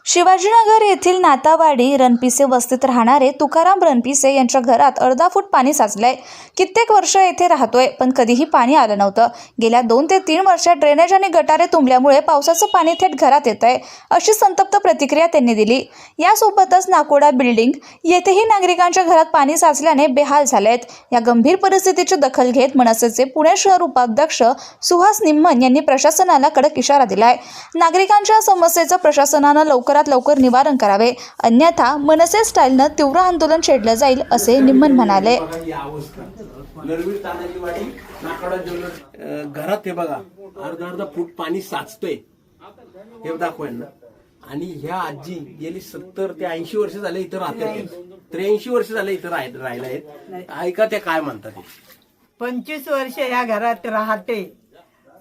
शिवाजीनगर येथील नातावाडी रणपिसे वस्तीत राहणारे तुकाराम रणपिसे यांच्या घरात अर्धा फूट पाणी साचलंय। कित्येक वर्ष येथे राहतोय, पण कधीही पाणी आलं नव्हतं। गेल्या 2 ते 3 वर्षात ड्रेनेज आणि गटारे तुंबल्यामुळे पावसाचं पाणी थेट घरात येतंय, अशी संतप्त प्रतिक्रिया त्यांनी दिली। यासोबतच नाकोडा बिल्डिंग येथेही नागरिकांच्या घरात पाणी साचल्याने बेहाल झालेत। या गंभीर परिस्थितीची दखल घेत मनसेचे पुणे शहर उपाध्यक्ष सुहास निम्मन यांनी प्रशासनाला कडक इशारा दिलाय। नागरिकांच्या समस्येचं प्रशासनानं लवकर निवारण करावे, अन्यथा मनसे स्टाईलनं तीव्र आंदोलन छेडलं जाईल, असे निम्मन म्हणाले। घरात हे बघा अर्धा फूट पाणी साचतंय, हे दाखवायला। आणि ह्या आजी गेली 70 ते 80 वर्ष झाले इथं राहतात, 83 वर्ष झाले इथं राहिला आहेत। ऐका त्या काय म्हणतात। 25 वर्ष या घरात राहते,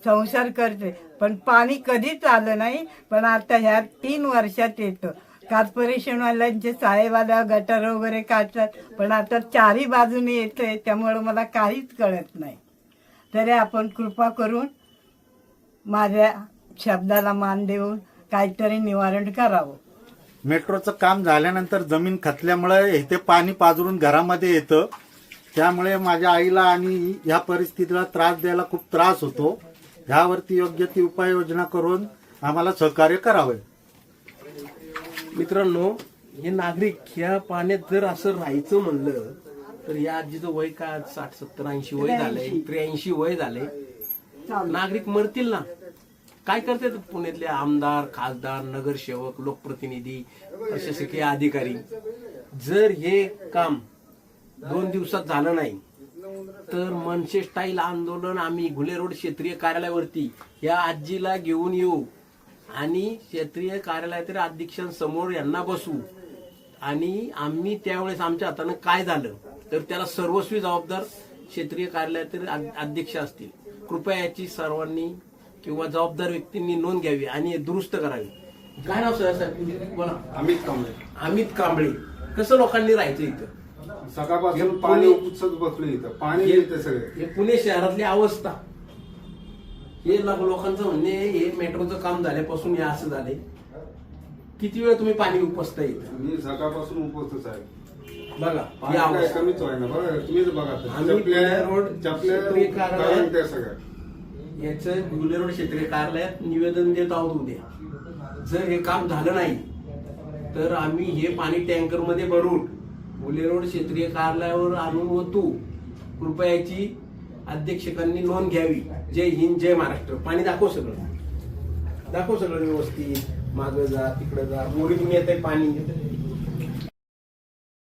संसार करते, पण पाणी कधीच आलं नाही। पण आता ह्या 3 वर्षात येतं। कॉर्पोरेशनवाल्यांचे साहेबाला गटर वगैरे काढतात, पण आता 4ही बाजूने येतंय, त्यामुळे मला काहीच कळत नाही। तरी आपण कृपा करून माझ्या शब्दाला मान देऊन काहीतरी निवारण करावं। मेट्रोचं काम झाल्यानंतर जमीन खचल्यामुळे इथे पाणी पाझरून घरामध्ये येतं, त्यामुळे माझ्या आईला आणि या परिस्थितीला त्रास द्यायला खूप त्रास होतो। ह्यावरती योग्य ती उपाययोजना करून आम्हाला सहकार्य करावे। मित्रांनो, हे नागरिक ह्या पाण्यात जर असं राहायचं म्हणलं तर या आजीचं वय काय 60 70 80 वय झालंय, 83 वय झालंय। नागरिक मरतील ना। काय करतात पुण्यातले आमदार, खासदार, नगरसेवक, लोकप्रतिनिधी, प्रशासकीय अधिकारी? जर हे काम 2 दिवसात झालं नाही तर मनसे स्टाईल आंदोलन आम्ही घुले रोड क्षेत्रीय कार्यालयावरती या आजीला घेऊन येऊ आणि क्षेत्रीय कार्यालयातील अध्यक्षांसमोर यांना बसू आणि आम्ही त्यावेळेस आमच्या हातानं काय झालं तर त्याला सर्वस्वी जबाबदार क्षेत्रीय कार्यालयातील अध्यक्ष असतील। कृपया याची सर्वांनी किंवा जबाबदार व्यक्तींनी नोंद घ्यावी आणि दुरुस्त करावी। काय नाव सर? बोला। अमित कांबळे। कसं लोकांनी राहायचं इथं? सकाळपासून पाणी उपसत बसलो इथं, पाणी येतं सगळे। हे पुणे शहरातली अवस्था, हे लोकांचं म्हणणे हे मेट्रोचं काम झाल्यापासून हे असं झाले। किती वेळ तुम्ही पाणी उपसता इथं? मी सकाळपासून उपसतच आहे। बघा पाणी काय कमीच व्हायना, बघा तुम्हीच बघा। याचं गुले रोड क्षेत्रीय कार्यालयात निवेदन देत आहोत उद्या। जर हे काम झालं नाही तर आम्ही हे पाणी टँकर मध्ये भरून गुले रोड क्षेत्रीय कार्यालयावर आणून ओतू। कृपया याची अध्यक्षकांनी नोंद घ्यावी। जय हिंद, जय महाराष्ट्र। पाणी दाखव, सगळं व्यवस्थित। मागं जा, तिकडे जा, मोरी तुम्ही येत आहे पाणी